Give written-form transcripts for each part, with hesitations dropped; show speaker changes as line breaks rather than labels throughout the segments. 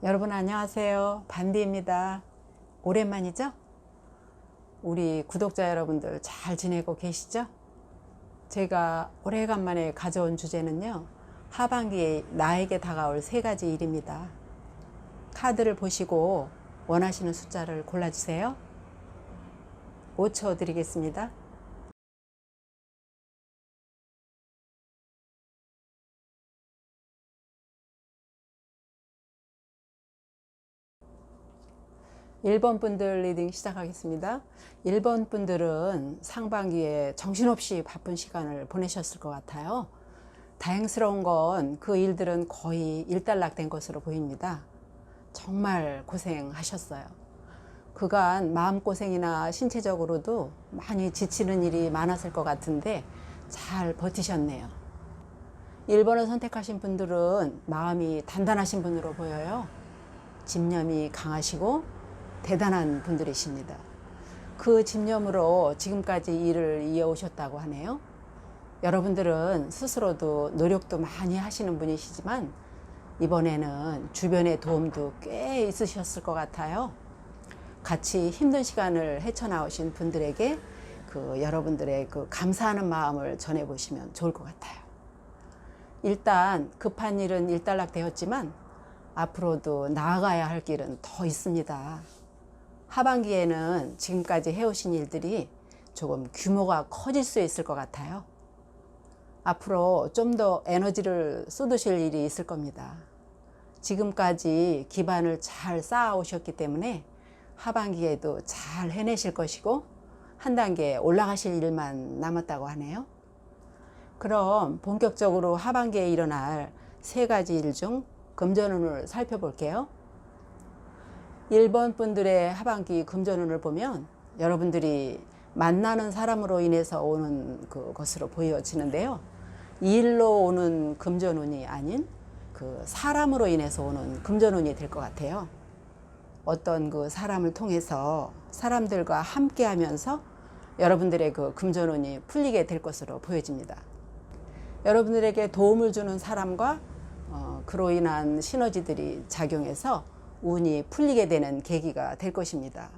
여러분 안녕하세요. 반디입니다. 오랜만이죠? 우리 구독자 여러분들 잘 지내고 계시죠? 제가 오래간만에 가져온 주제는요, 하반기에 나에게 다가올 3가지 일입니다. 카드를 보시고 원하시는 숫자를 골라주세요. 5초 드리겠습니다. 일 번 분들 리딩 시작하겠습니다. 1번 분들은 상반기에 정신없이 바쁜 시간을 보내셨을 것 같아요. 다행스러운 건 그 일들은 거의 일단락된 것으로 보입니다. 정말 고생하셨어요. 그간 마음고생이나 신체적으로도 많이 지치는 일이 많았을 것 같은데 잘 버티셨네요. 1번을 선택하신 분들은 마음이 단단하신 분으로 보여요. 집념이 강하시고 대단한 분들이십니다. 그 집념으로 지금까지 일을 이어오셨다고 하네요. 여러분들은 스스로도 노력도 많이 하시는 분이시지만 이번에는 주변의 도움도 꽤 있으셨을 것 같아요. 같이 힘든 시간을 헤쳐나오신 분들에게 여러분들의 감사하는 마음을 전해보시면 좋을 것 같아요. 일단 급한 일은 일단락되었지만 앞으로도 나아가야 할 길은 더 있습니다. 하반기에는 지금까지 해오신 일들이 조금 규모가 커질 수 있을 것 같아요. 앞으로 좀 더 에너지를 쏟으실 일이 있을 겁니다. 지금까지 기반을 잘 쌓아오셨기 때문에 하반기에도 잘 해내실 것이고 한 단계 올라가실 일만 남았다고 하네요. 그럼 본격적으로 하반기에 일어날 3가지 일 중 금전운을 살펴볼게요. 1번 분들의 하반기 금전운을 보면 여러분들이 만나는 사람으로 인해서 오는 것으로 보여지는데요. 일로 오는 금전운이 아닌 사람으로 인해서 오는 금전운이 될 것 같아요. 어떤 사람을 통해서 사람들과 함께 하면서 여러분들의 금전운이 풀리게 될 것으로 보여집니다. 여러분들에게 도움을 주는 사람과 그로 인한 시너지들이 작용해서 운이 풀리게 되는 계기가 될 것입니다.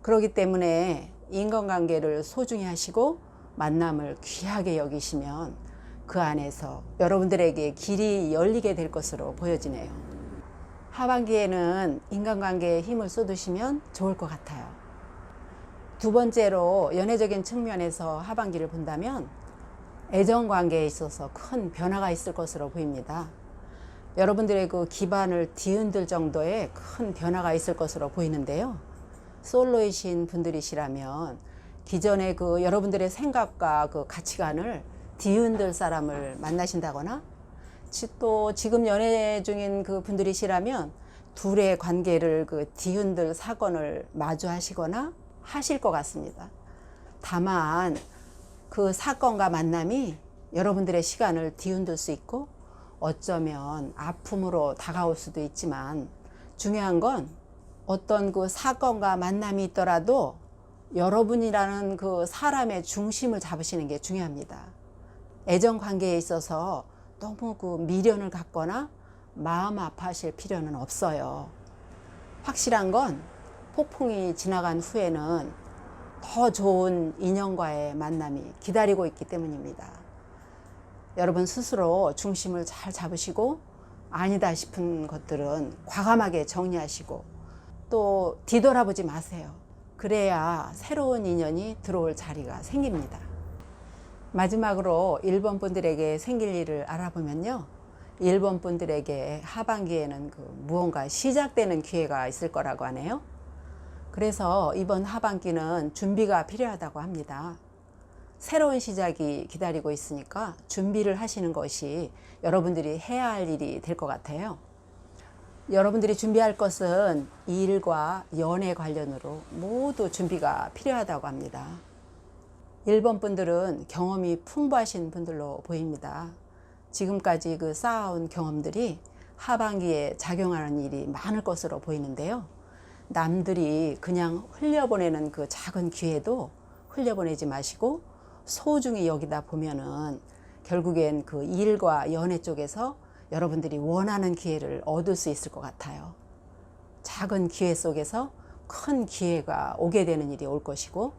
그렇기 때문에 인간관계를 소중히 하시고 만남을 귀하게 여기시면 그 안에서 여러분들에게 길이 열리게 될 것으로 보여지네요. 하반기에는 인간관계에 힘을 쏟으시면 좋을 것 같아요. 2번째로 연애적인 측면에서 하반기를 본다면 애정관계에 있어서 큰 변화가 있을 것으로 보입니다. 여러분들의 기반을 뒤흔들 정도의 큰 변화가 있을 것으로 보이는데요. 솔로이신 분들이시라면 기존의 여러분들의 생각과 가치관을 뒤흔들 사람을 만나신다거나 또 지금 연애 중인 분들이시라면 둘의 관계를 뒤흔들 사건을 마주하시거나 하실 것 같습니다. 다만 그 사건과 만남이 여러분들의 시간을 뒤흔들 수 있고 어쩌면 아픔으로 다가올 수도 있지만 중요한 건 어떤 사건과 만남이 있더라도 여러분이라는 사람의 중심을 잡으시는 게 중요합니다. 애정 관계에 있어서 너무 미련을 갖거나 마음 아파하실 필요는 없어요. 확실한 건 폭풍이 지나간 후에는 더 좋은 인연과의 만남이 기다리고 있기 때문입니다. 여러분 스스로 중심을 잘 잡으시고 아니다 싶은 것들은 과감하게 정리하시고 또 뒤돌아보지 마세요. 그래야 새로운 인연이 들어올 자리가 생깁니다. 마지막으로 1번 분들에게 생길 일을 알아보면요. 1번 분들에게 하반기에는 무언가 시작되는 기회가 있을 거라고 하네요. 그래서 이번 하반기는 준비가 필요하다고 합니다. 새로운 시작이 기다리고 있으니까 준비를 하시는 것이 여러분들이 해야 할 일이 될 것 같아요. 여러분들이 준비할 것은 일과 연애 관련으로 모두 준비가 필요하다고 합니다. 1번 분들은 경험이 풍부하신 분들로 보입니다. 지금까지 쌓아온 경험들이 하반기에 작용하는 일이 많을 것으로 보이는데요. 남들이 그냥 흘려보내는 작은 기회도 흘려보내지 마시고 소중히 여기다 보면은 결국엔 일과 연애 쪽에서 여러분들이 원하는 기회를 얻을 수 있을 것 같아요. 작은 기회 속에서 큰 기회가 오게 되는 일이 올 것이고,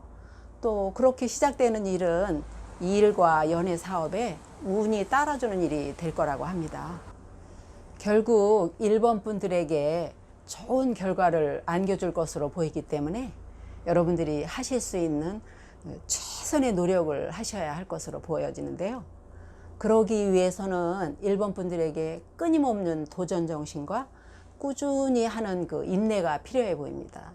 또 그렇게 시작되는 일은 일과 연애 사업에 운이 따라주는 일이 될 거라고 합니다. 결국 1번 분들에게 좋은 결과를 안겨줄 것으로 보이기 때문에 여러분들이 하실 수 있는 최선의 노력을 하셔야 할 것으로 보여지는데요. 그러기 위해서는 1번 분들에게 끊임없는 도전 정신과 꾸준히 하는 그 인내가 필요해 보입니다.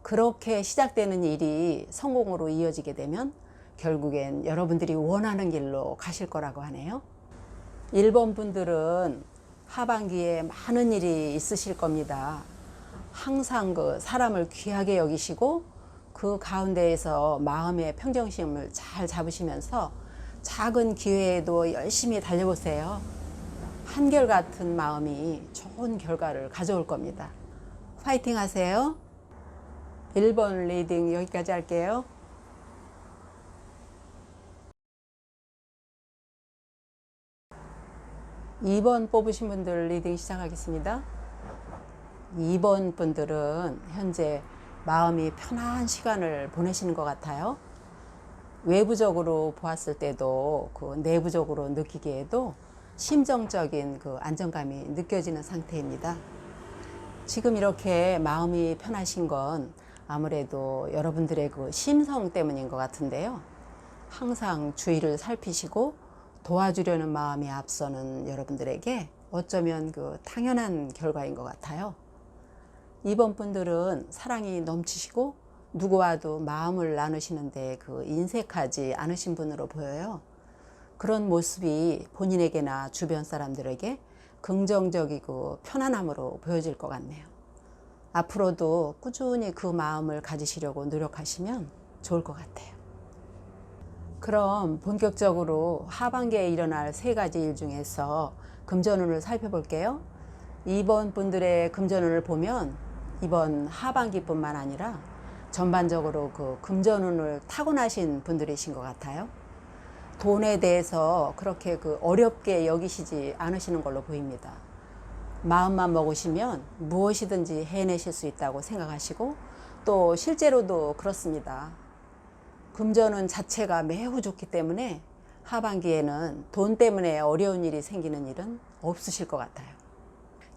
그렇게 시작되는 일이 성공으로 이어지게 되면 결국엔 여러분들이 원하는 길로 가실 거라고 하네요. 1번 분들은 하반기에 많은 일이 있으실 겁니다. 항상 그 사람을 귀하게 여기시고 그 가운데에서 마음의 평정심을 잘 잡으시면서 작은 기회에도 열심히 달려보세요. 한결같은 마음이 좋은 결과를 가져올 겁니다. 파이팅 하세요. 1번 리딩 여기까지 할게요. 2번 뽑으신 분들 리딩 시작하겠습니다. 2번 분들은 현재 마음이 편한 시간을 보내시는 것 같아요. 외부적으로 보았을 때도 그 내부적으로 느끼기에도 심정적인 그 안정감이 느껴지는 상태입니다. 지금 이렇게 마음이 편하신 건 아무래도 여러분들의 그 심성 때문인 것 같은데요. 항상 주위를 살피시고 도와주려는 마음이 앞서는 여러분들에게 어쩌면 그 당연한 결과인 것 같아요. 2번 분들은 사랑이 넘치시고 누구와도 마음을 나누시는데 그 인색하지 않으신 분으로 보여요. 그런 모습이 본인에게나 주변 사람들에게 긍정적이고 편안함으로 보여질 것 같네요. 앞으로도 꾸준히 그 마음을 가지시려고 노력하시면 좋을 것 같아요. 그럼 본격적으로 하반기에 일어날 3가지 일 중에서 금전운을 살펴볼게요. 2번 분들의 금전운을 보면 이번 하반기뿐만 아니라 전반적으로 그 금전운을 타고나신 분들이신 것 같아요. 돈에 대해서 그렇게 그 어렵게 여기시지 않으시는 걸로 보입니다. 마음만 먹으시면 무엇이든지 해내실 수 있다고 생각하시고 또 실제로도 그렇습니다. 금전운 자체가 매우 좋기 때문에 하반기에는 돈 때문에 어려운 일이 생기는 일은 없으실 것 같아요.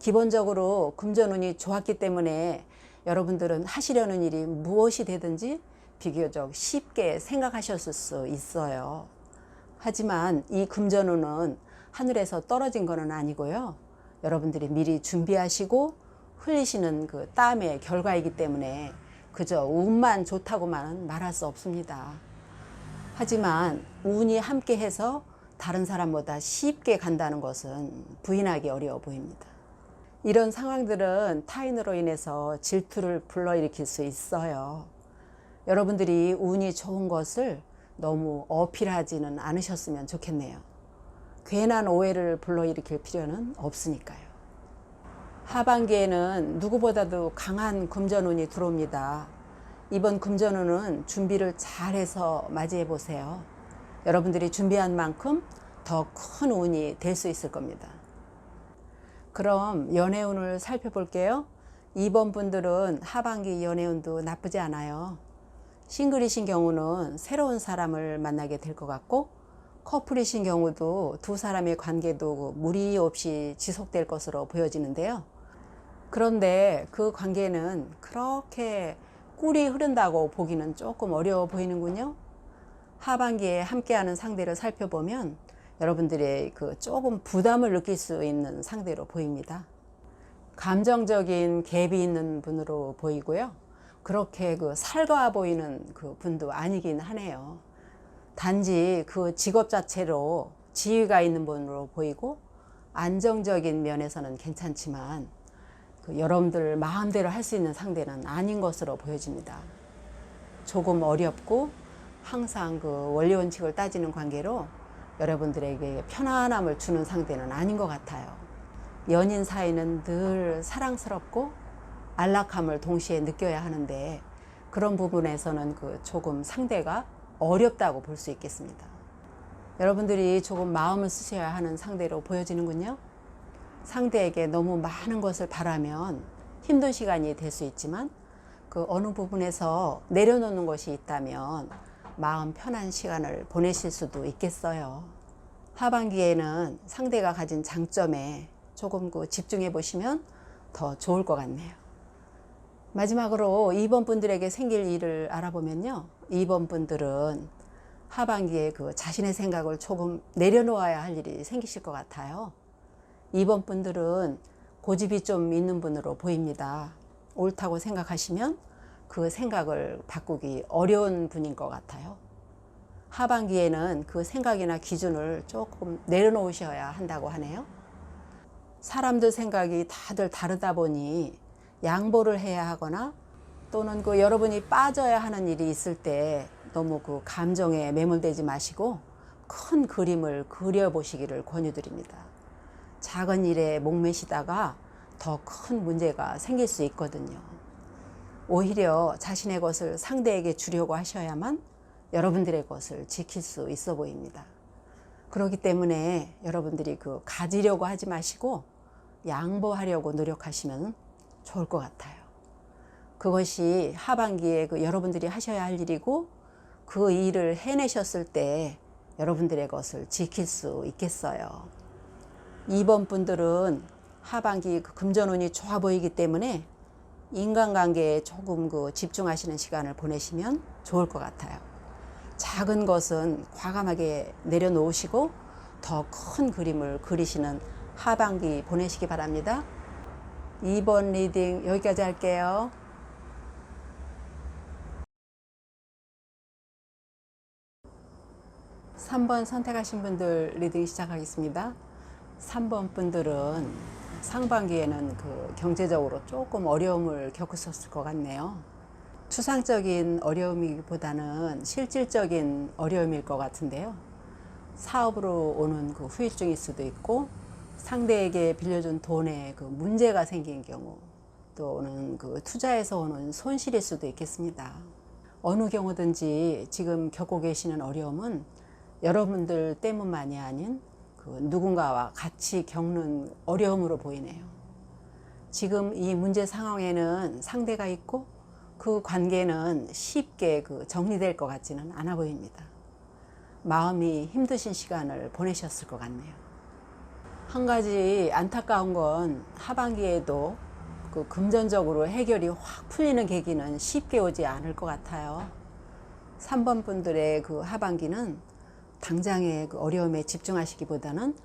기본적으로 금전운이 좋았기 때문에 여러분들은 하시려는 일이 무엇이 되든지 비교적 쉽게 생각하셨을 수 있어요. 하지만 이 금전운은 하늘에서 떨어진 것은 아니고요. 여러분들이 미리 준비하시고 흘리시는 그 땀의 결과이기 때문에 그저 운만 좋다고만은 말할 수 없습니다. 하지만 운이 함께해서 다른 사람보다 쉽게 간다는 것은 부인하기 어려워 보입니다. 이런 상황들은 타인으로 인해서 질투를 불러일으킬 수 있어요. 여러분들이 운이 좋은 것을 너무 어필하지는 않으셨으면 좋겠네요. 괜한 오해를 불러일으킬 필요는 없으니까요. 하반기에는 누구보다도 강한 금전운이 들어옵니다. 이번 금전운은 준비를 잘해서 맞이해 보세요. 여러분들이 준비한 만큼 더 큰 운이 될 수 있을 겁니다. 그럼 연애운을 살펴볼게요. 2번 분들은 하반기 연애운도 나쁘지 않아요. 싱글이신 경우는 새로운 사람을 만나게 될 것 같고, 커플이신 경우도 두 사람의 관계도 무리 없이 지속될 것으로 보여지는데요. 그런데 그 관계는 그렇게 꿀이 흐른다고 보기는 조금 어려워 보이는군요. 하반기에 함께하는 상대를 살펴보면 여러분들의 그 조금 부담을 느낄 수 있는 상대로 보입니다. 감정적인 갭이 있는 분으로 보이고요. 그렇게 그 살가워 보이는 그 분도 아니긴 하네요. 단지 그 직업 자체로 지위가 있는 분으로 보이고 안정적인 면에서는 괜찮지만 그 여러분들 마음대로 할 수 있는 상대는 아닌 것으로 보여집니다. 조금 어렵고 항상 그 원리 원칙을 따지는 관계로 여러분들에게 편안함을 주는 상대는 아닌 것 같아요. 연인 사이는 늘 사랑스럽고 안락함을 동시에 느껴야 하는데 그런 부분에서는 그 조금 상대가 어렵다고 볼 수 있겠습니다. 여러분들이 조금 마음을 쓰셔야 하는 상대로 보여지는군요. 상대에게 너무 많은 것을 바라면 힘든 시간이 될 수 있지만 그 어느 부분에서 내려놓는 것이 있다면 마음 편한 시간을 보내실 수도 있겠어요. 하반기에는 상대가 가진 장점에 조금 집중해 보시면 더 좋을 것 같네요. 마지막으로 2번 분들에게 생길 일을 알아보면요. 2번 분들은 하반기에 자신의 생각을 조금 내려놓아야 할 일이 생기실 것 같아요. 2번 분들은 고집이 좀 있는 분으로 보입니다. 옳다고 생각하시면 그 생각을 바꾸기 어려운 분인 것 같아요. 하반기에는 그 생각이나 기준을 조금 내려놓으셔야 한다고 하네요. 사람들 생각이 다들 다르다 보니 양보를 해야 하거나 또는 여러분이 빠져야 하는 일이 있을 때 너무 감정에 매몰되지 마시고 큰 그림을 그려보시기를 권유드립니다. 작은 일에 목매시다가 더 큰 문제가 생길 수 있거든요. 오히려 자신의 것을 상대에게 주려고 하셔야만 여러분들의 것을 지킬 수 있어 보입니다. 그렇기 때문에 여러분들이 가지려고 하지 마시고 양보하려고 노력하시면 좋을 것 같아요. 그것이 하반기에 여러분들이 하셔야 할 일이고 그 일을 해내셨을 때 여러분들의 것을 지킬 수 있겠어요. 2번 분들은 하반기 금전운이 좋아 보이기 때문에 인간관계에 조금 집중하시는 시간을 보내시면 좋을 것 같아요. 작은 것은 과감하게 내려놓으시고 더 큰 그림을 그리시는 하반기 보내시기 바랍니다. 2번 리딩 여기까지 할게요. 3번 선택하신 분들 리딩 시작하겠습니다. 3번 분들은 상반기에는 경제적으로 조금 어려움을 겪으셨을 것 같네요. 추상적인 어려움이보다는 실질적인 어려움일 것 같은데요. 사업으로 오는 후유증일 수도 있고 상대에게 빌려준 돈에 문제가 생긴 경우 또는 투자에서 오는 손실일 수도 있겠습니다. 어느 경우든지 지금 겪고 계시는 어려움은 여러분들 때문만이 아닌 누군가와 같이 겪는 어려움으로 보이네요. 지금 이 문제 상황에는 상대가 있고 그 관계는 쉽게 정리될 것 같지는 않아 보입니다. 마음이 힘드신 시간을 보내셨을 것 같네요. 한 가지 안타까운 건 하반기에도 금전적으로 해결이 확 풀리는 계기는 쉽게 오지 않을 것 같아요. 3번 분들의 하반기는 당장의 어려움에 집중하시기보다는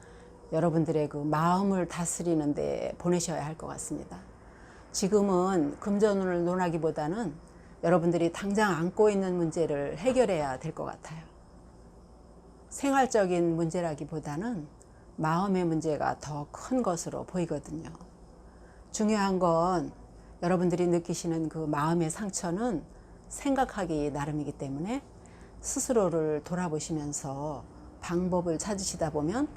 여러분들의 마음을 다스리는 데 보내셔야 할 것 같습니다. 지금은 금전운을 논하기보다는 여러분들이 당장 안고 있는 문제를 해결해야 될 것 같아요. 생활적인 문제라기보다는 마음의 문제가 더 큰 것으로 보이거든요. 중요한 건 여러분들이 느끼시는 마음의 상처는 생각하기 나름이기 때문에 스스로를 돌아보시면서 방법을 찾으시다 보면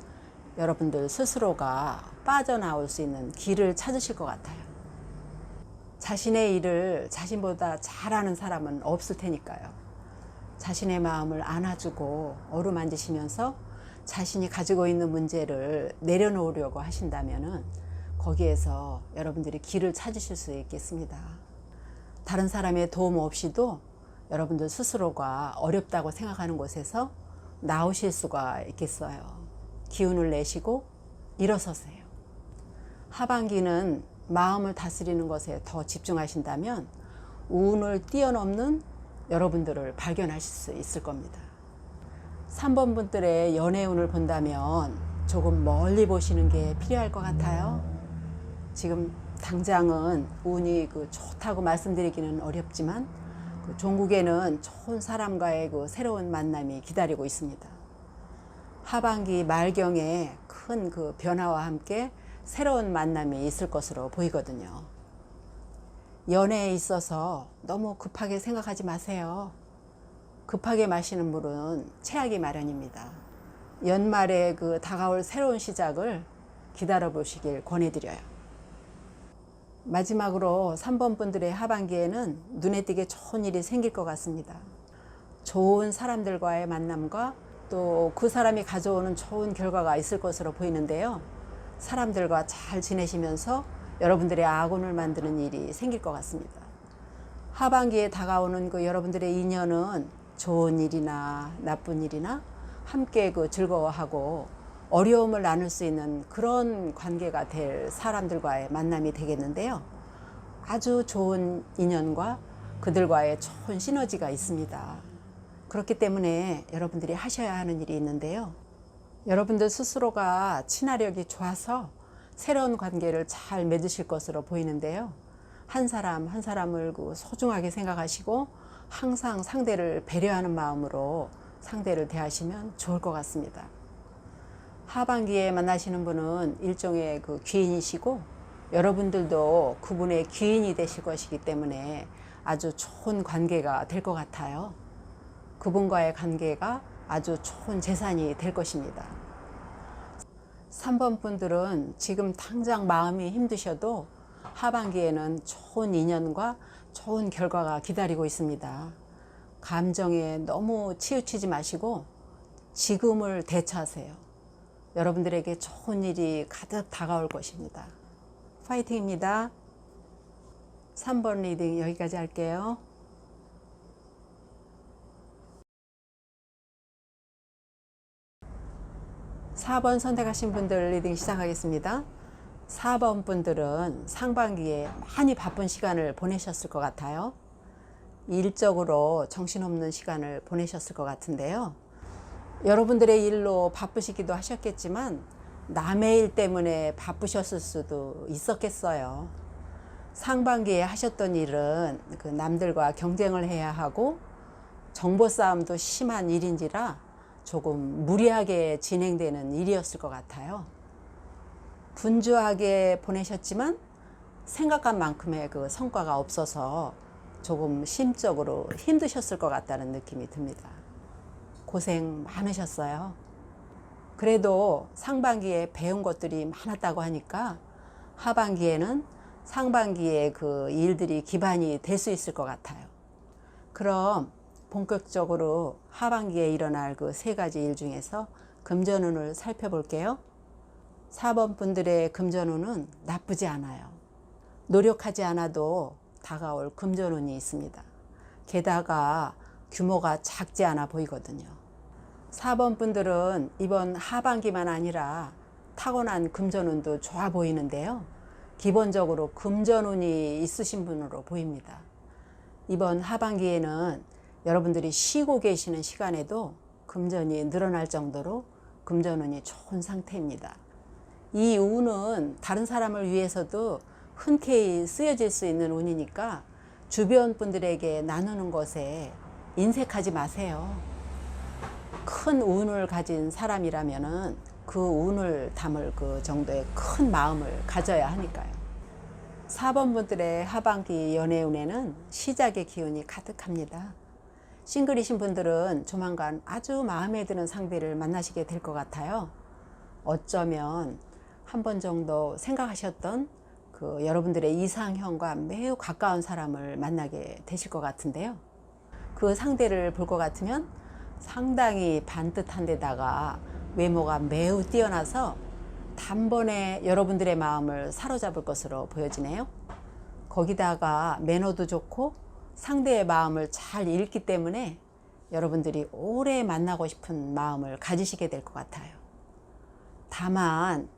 여러분들 스스로가 빠져나올 수 있는 길을 찾으실 것 같아요. 자신의 일을 자신보다 잘하는 사람은 없을 테니까요. 자신의 마음을 안아주고 어루만지시면서 자신이 가지고 있는 문제를 내려놓으려고 하신다면 거기에서 여러분들이 길을 찾으실 수 있겠습니다. 다른 사람의 도움 없이도 여러분들 스스로가 어렵다고 생각하는 곳에서 나오실 수가 있겠어요. 기운을 내시고 일어서세요. 하반기는 마음을 다스리는 것에 더 집중하신다면 운을 뛰어넘는 여러분들을 발견하실 수 있을 겁니다. 3번 분들의 연애운을 본다면 조금 멀리 보시는 게 필요할 것 같아요. 지금 당장은 운이 좋다고 말씀드리기는 어렵지만 종국에는 좋은 사람과의 새로운 만남이 기다리고 있습니다. 하반기 말경에 큰 변화와 함께 새로운 만남이 있을 것으로 보이거든요. 연애에 있어서 너무 급하게 생각하지 마세요. 급하게 마시는 물은 체하기 마련입니다. 연말에 다가올 새로운 시작을 기다려 보시길 권해드려요. 마지막으로 3번 분들의 하반기에는 눈에 띄게 좋은 일이 생길 것 같습니다. 좋은 사람들과의 만남과 또 그 사람이 가져오는 좋은 결과가 있을 것으로 보이는데요. 사람들과 잘 지내시면서 여러분들의 악운을 만드는 일이 생길 것 같습니다. 하반기에 다가오는 그 여러분들의 인연은 좋은 일이나 나쁜 일이나 함께 그 즐거워하고 어려움을 나눌 수 있는 그런 관계가 될 사람들과의 만남이 되겠는데요. 아주 좋은 인연과 그들과의 좋은 시너지가 있습니다. 그렇기 때문에 여러분들이 하셔야 하는 일이 있는데요. 여러분들 스스로가 친화력이 좋아서 새로운 관계를 잘 맺으실 것으로 보이는데요. 한 사람 한 사람을 소중하게 생각하시고 항상 상대를 배려하는 마음으로 상대를 대하시면 좋을 것 같습니다. 하반기에 만나시는 분은 일종의 그 귀인이시고 여러분들도 그분의 귀인이 되실 것이기 때문에 아주 좋은 관계가 될 것 같아요. 그분과의 관계가 아주 좋은 재산이 될 것입니다. 3번 분들은 지금 당장 마음이 힘드셔도 하반기에는 좋은 인연과 좋은 결과가 기다리고 있습니다. 감정에 너무 치우치지 마시고 지금을 대처하세요. 여러분들에게 좋은 일이 가득 다가올 것입니다. 파이팅입니다. 3번 리딩 여기까지 할게요. 4번 선택하신 분들 리딩 시작하겠습니다. 4번 분들은 상반기에 많이 바쁜 시간을 보내셨을 것 같아요. 일적으로 정신없는 시간을 보내셨을 것 같은데요. 여러분들의 일로 바쁘시기도 하셨겠지만 남의 일 때문에 바쁘셨을 수도 있었겠어요. 상반기에 하셨던 일은 그 남들과 경쟁을 해야 하고 정보 싸움도 심한 일인지라 조금 무리하게 진행되는 일이었을 것 같아요. 분주하게 보내셨지만 생각한 만큼의 그 성과가 없어서 조금 심적으로 힘드셨을 것 같다는 느낌이 듭니다. 고생 많으셨어요. 그래도 상반기에 배운 것들이 많았다고 하니까 하반기에는 상반기에 그 일들이 기반이 될 수 있을 것 같아요. 그럼 본격적으로 하반기에 일어날 그 3가지 일 중에서 금전운을 살펴볼게요. 4번 분들의 금전운은 나쁘지 않아요. 노력하지 않아도 다가올 금전운이 있습니다. 게다가 규모가 작지 않아 보이거든요. 4번 분들은 이번 하반기만 아니라 타고난 금전운도 좋아 보이는데요. 기본적으로 금전운이 있으신 분으로 보입니다. 이번 하반기에는 여러분들이 쉬고 계시는 시간에도 금전이 늘어날 정도로 금전운이 좋은 상태입니다. 이 운은 다른 사람을 위해서도 흔쾌히 쓰여질 수 있는 운이니까 주변 분들에게 나누는 것에 인색하지 마세요. 큰 운을 가진 사람이라면은 그 운을 담을 그 정도의 큰 마음을 가져야 하니까요. 4번 분들의 하반기 연애운에는 시작의 기운이 가득합니다. 싱글이신 분들은 조만간 아주 마음에 드는 상대를 만나시게 될 것 같아요. 어쩌면 한 번 정도 생각하셨던 그 여러분들의 이상형과 매우 가까운 사람을 만나게 되실 것 같은데요. 그 상대를 볼 것 같으면 상당히 반듯한 데다가 외모가 매우 뛰어나서 단번에 여러분들의 마음을 사로잡을 것으로 보여지네요. 거기다가 매너도 좋고 상대의 마음을 잘 읽기 때문에 여러분들이 오래 만나고 싶은 마음을 가지시게 될 것 같아요. 다만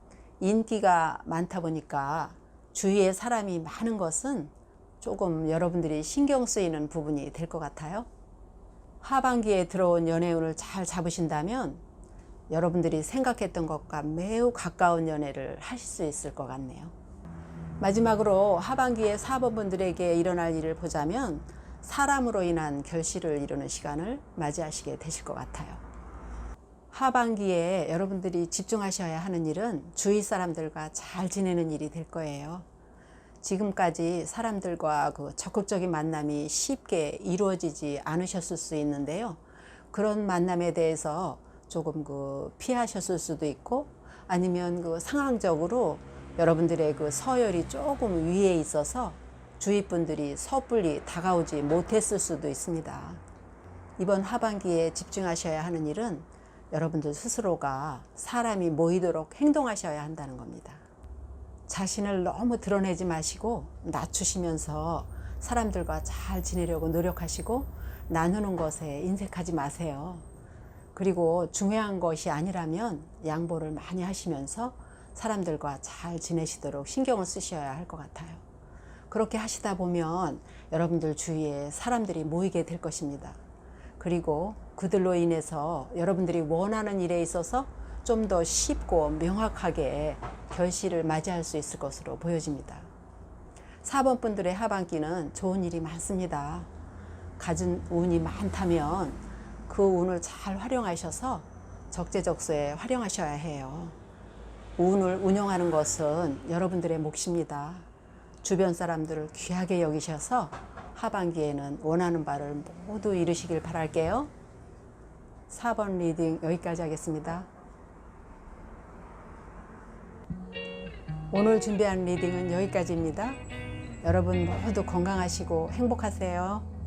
인기가 많다 보니까 주위에 사람이 많은 것은 조금 여러분들이 신경 쓰이는 부분이 될 것 같아요. 하반기에 들어온 연애운을 잘 잡으신다면 여러분들이 생각했던 것과 매우 가까운 연애를 하실 수 있을 것 같네요. 마지막으로 하반기에 4번 분들에게 일어날 일을 보자면 사람으로 인한 결실을 이루는 시간을 맞이하시게 되실 것 같아요. 하반기에 여러분들이 집중하셔야 하는 일은 주위 사람들과 잘 지내는 일이 될 거예요. 지금까지 사람들과 그 적극적인 만남이 쉽게 이루어지지 않으셨을 수 있는데요. 그런 만남에 대해서 조금 피하셨을 수도 있고 아니면 상황적으로 여러분들의 서열이 조금 위에 있어서 주위 분들이 섣불리 다가오지 못했을 수도 있습니다. 이번 하반기에 집중하셔야 하는 일은 여러분들 스스로가 사람이 모이도록 행동하셔야 한다는 겁니다. 자신을 너무 드러내지 마시고 낮추시면서 사람들과 잘 지내려고 노력하시고 나누는 것에 인색하지 마세요. 그리고 중요한 것이 아니라면 양보를 많이 하시면서 사람들과 잘 지내시도록 신경을 쓰셔야 할 것 같아요. 그렇게 하시다 보면 여러분들 주위에 사람들이 모이게 될 것입니다. 그리고 그들로 인해서 여러분들이 원하는 일에 있어서 좀 더 쉽고 명확하게 결실을 맞이할 수 있을 것으로 보여집니다. 4번 분들의 하반기는 좋은 일이 많습니다. 가진 운이 많다면 그 운을 잘 활용하셔서 적재적소에 활용하셔야 해요. 운을 운영하는 것은 여러분들의 몫입니다. 주변 사람들을 귀하게 여기셔서 하반기에는 원하는 바를 모두 이루시길 바랄게요. 4번 리딩 여기까지 하겠습니다. 오늘 준비한 리딩은 여기까지입니다. 여러분 모두 건강하시고 행복하세요.